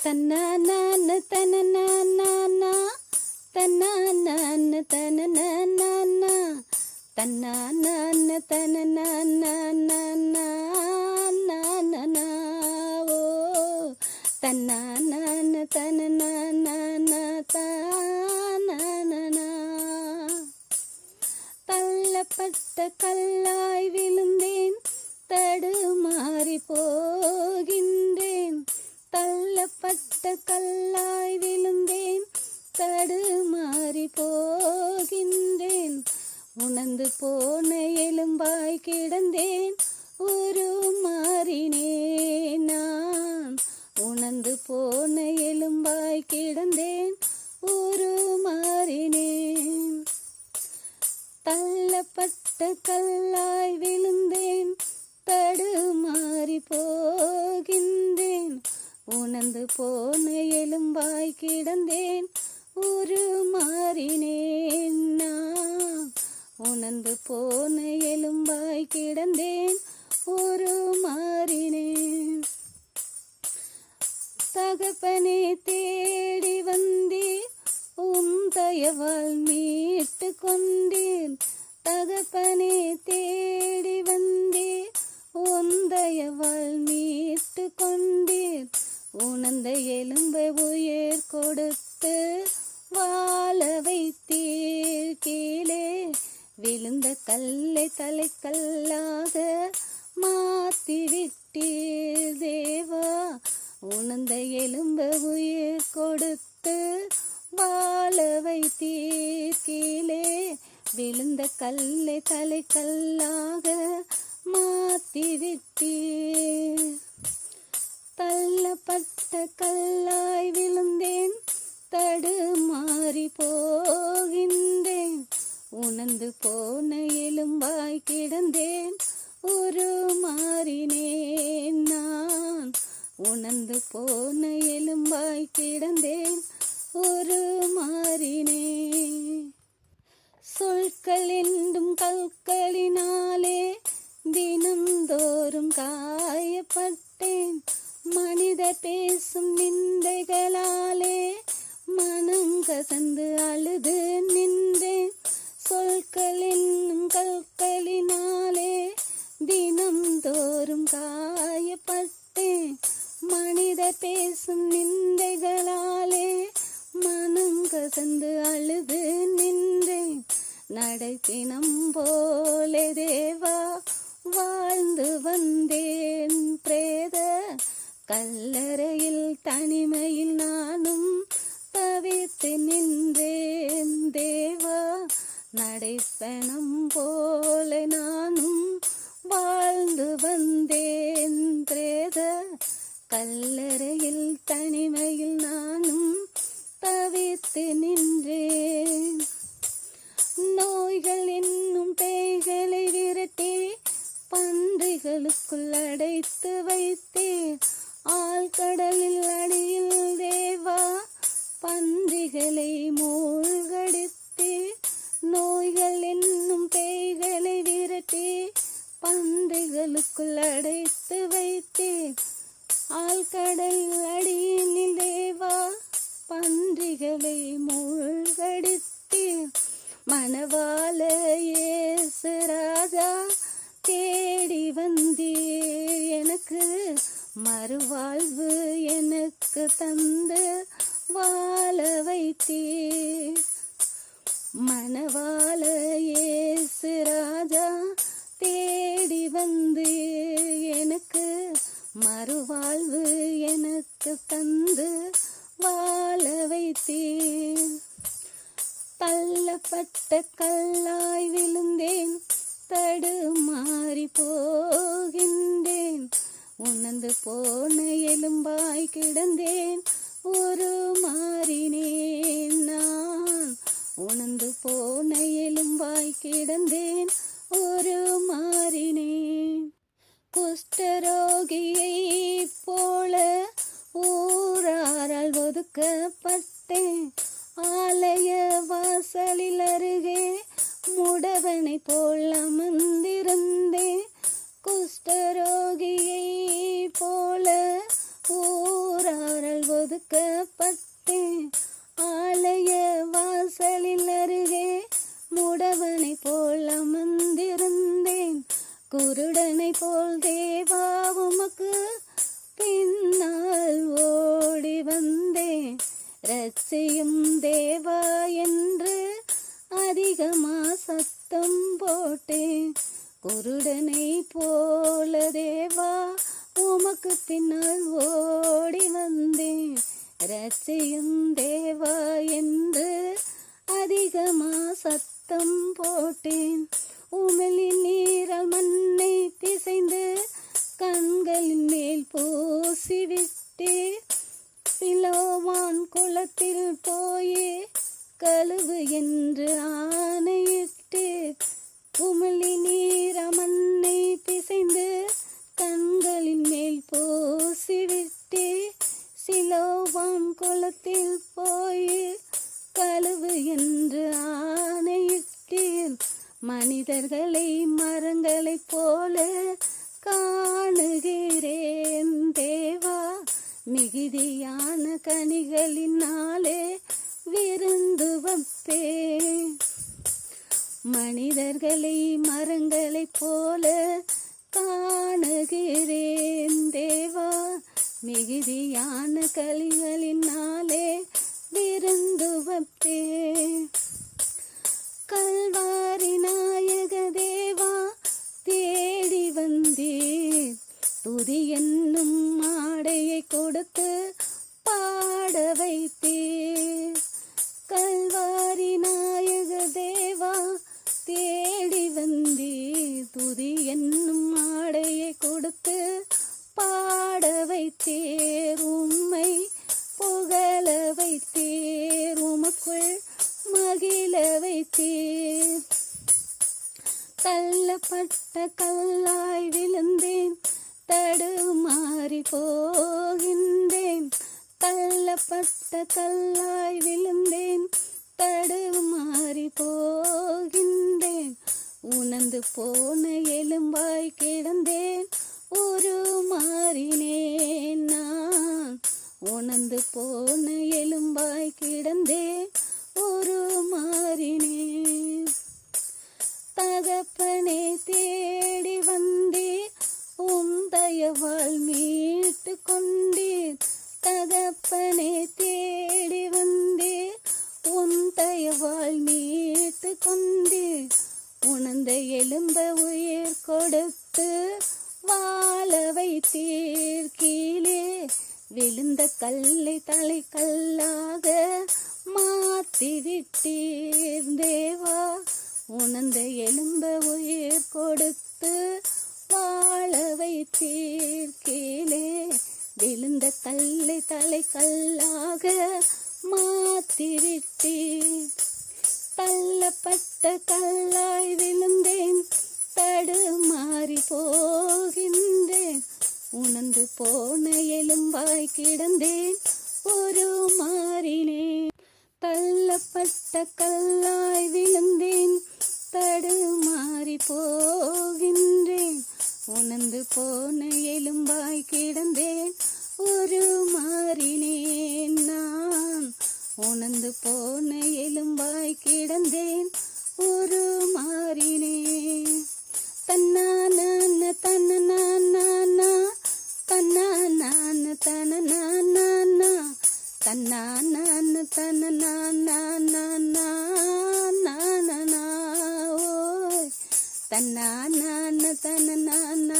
தன்னான தனநானா தன்னான தனநானா தன்னான தனநானா ஓ தன்னான தனநானா தானா தள்ளப்பட்ட கல்லாய் விழுந்தேன், தடுமாறி போகின்றேன். தள்ளப்பட்ட கல்லாய் விழுந்தேன், தடுமாறி போகின்றேன். உணர்ந்து போன எலும்பாய் கிடந்தேன், உருமாறினேன் நான். உணர்ந்து போன எலும்பாய் கிடந்தேன், உருமாறினேன். தள்ளப்பட்ட கல்லாய் விழுந்தேன், தடுமாறி போகின்றேன். உணர்ந்து போன எலும்பாய் கிடந்தேன், உருமாறினேன் நான். உணர்ந்து போன எலும்பாய் கிடந்தேன், உருமாறினேன். தகப்பனே தேடி வந்தீர், உம் தயவால் மீட்டு கொண்டீர். தகப்பனே தேடி வந்தீர், உம் தயவால் மீட்டு கொண்டீர். உணர்ந்த எலும்பை உயிர் கொடுத்து வாழ வைத்தீர். கீழே விழுந்த கல்லை தலைக்கல்லாக மாற்றி விட்டீர் தேவா. உணர்ந்த எலும்பை உயிர் கொடுத்து வாழ வைத்தீர். கீழே விழுந்த கல்லை தலைக்கல்லாக மாற்றி விட்டீர். தள்ளப்பட்ட கல்லாய் விழுந்தேன், தடுமாறி போகின்றேன். உணர்ந்து போன எலும்பாய் கிடந்தேன், உருமாறினேன் நான். உணர்ந்து போன எலும்பாய் கிடந்தேன், உருமாறினேன். சொற்கள் என்றும் கற்களினாலே தினம்தோறும் காயப்பட்டேன். மனிதர் பேசும் நிந்தைகளாலே மனம் கசந்து அழுது நின்றேன். சொற்கள் என்னும் கற்களினாலே தினம்தோறும் காயப்பட்டேன். மனிதர் பேசும் நிந்தைகளாலே மனம் கசந்து அழுது நின்றேன். நடைத்தினம் போலே தேவா வாழ்ந்து வந்தேன். பிரேத கல்லறையில் தனிமையில் நானும் தவித்து நின்றேன் தேவா. நடைப்பணம் போல நானும் வாழ்ந்து வந்தேன். பிரேத கல்லறையில் தனிமையில் நானும் தவித்து நின்றேன். நோய்கள் என்னும் பேய்களை விரட்டி பன்றிகளுக்குள் அடைத்து வைத்தேன். ஆழ்கடலில் அடியில் தேவா பன்றிகளை மூழ்கடித்து. நோய்கள் என்னும் பேய்களை விரட்டி பன்றிகளுக்குள் அடைத்து வைத்தேன். ஆழ்கடல் அடியினில் தேவா பன்றிகளை மூழ்கடித்து. மணவாள இயேசு ராஜா தேடி வந்தீர், எனக்கு மறுவாழ்வு எனக்கு தந்து வாழ வைத்தீர். மணவாள இயேசு ராஜா தேடி வந்தீர், எனக்கு மறுவாழ்வு எனக்கு தந்து வாழ வைத்தீர். தள்ளப்பட்ட கல்லாய் விழுந்தேன், தடுமாறி போகின்றேன். உணர்ந்து போன எலும்பாய் கிடந்தேன், உருமாறினேன் நான். உணர்ந்து போன எலும்பாய் கிடந்தேன், உருமாறினேன். குஷ்டரோகியை போல ஊராரால் ஒதுக்கப்பட்டேன். ஆலய வாசலில் அருகே முடவனை போல் அமர்ந்திருந்தேன். குஷ்டரோகியை போல ஊராரால் ஒதுக்கப்பட்டேன். ஆலய வாசலில் அருகே முடவனை போல் அமர்ந்திருந்தேன். குருடனை போல் தேவா உமக்கு பின்னால் ஓடி வந்தேன். ரட்சியும் தேவா என்று அதிகமா சத்தம் போட்டேன். குருடனை போல தேவா உமக்கு பின்னால் ஓடி வந்தேன். ரட்சியும் தேவா என்று அதிகமா சத்தம் போட்டேன். உமிழின் நீரால் மண்ணை பிசைந்து கண்களின் மேல் பூசிவிட்டே சிலோவான் குளத்தில் போயே கழுவு என்று ஆணையிட்டு உமிழி நீர மண்ணை பிசைந்து கண்களின் மேல் பூசிவிட்டே சிலோவான் குளத்தில் போயே கழுவு என்று ஆணையிட்டீர். மனிதர்களை மரங்களைப் போல காணுகிறேன் தேவா. மிகுதியான கனிகளினாலே விருந்து வைப்பேன். மனிதர்களை மரங்களைப் போல காணுகிறேன் தேவா. மிகுதியான கனிகளினாலே விருந்து வைப்பேன். கல்வாரி நாயக தேவா தேடி வந்தீர். துதி என்னும் ஆடையை கொடுத்து பாட வைத்தீர். கல்வாரி நாயக தேவா தேடி வந்தீர். துதி என்னும் ஆடையை கொடுத்து பாட வைத்தீர். உம்மை புகழ வைத்தீர். உமக்குள் மகிழ வைத்தீர். தள்ளப்பட்ட கல்லாய் விழுந்தேன், தடுமாறி போகின்றேன். தள்ளப்பட்ட கல்லாய் விழுந்தேன், தடுமாறி போகின்றேன். உணர்ந்து போன எலும்பாய் கிடந்தேன், ஒரு மாறினேன் நான். உணர்ந்து போன எலும்பாய் கிடந்தேன், ஒரு மாறினேன். தகப்பனே தேடி வந்தீர், உம் தயவால் மீட்டு கொண்டீர். தகப்பனே தேடி வந்தீர், உம் தயவால் மீட்டு கொண்டீர். உணர்ந்த எலும்ப உயிர் கொடுத்து வாழ வைத்தீர். கீழே விழுந்த கல்லை தலை கல்லாக மாற்றிவிட்டீர் தேவா. உணர்ந்த எலும்ப உயிர் கொடுத்து வாழ வைத்தீர். கீழே விழுந்த கல்லை தலை கல்லாக மாற்றிவிட்டீர். தள்ளப்பட்ட கல்லாய் விழுந்தேன், தடுமாறி போகின்றேன். உணர்ந்து போன எலும்பாய் கிடந்தேன், ஒரு மாறினேன். தள்ளப்பட்ட கல்லாய் விழுந்தேன், தடுமாறி போகின்றேன். உணர்ந்து போன எலும்பாய் கிடந்தேன், ஒரு மாறினேன் நான். உணர்ந்து போன எலும்பாய் கிடந்தேன், ஒரு மாறினேன். தன்னான தன்னான தன்னான தன்னான தன்னான தன்னான ஓய் தன்னான தன்னான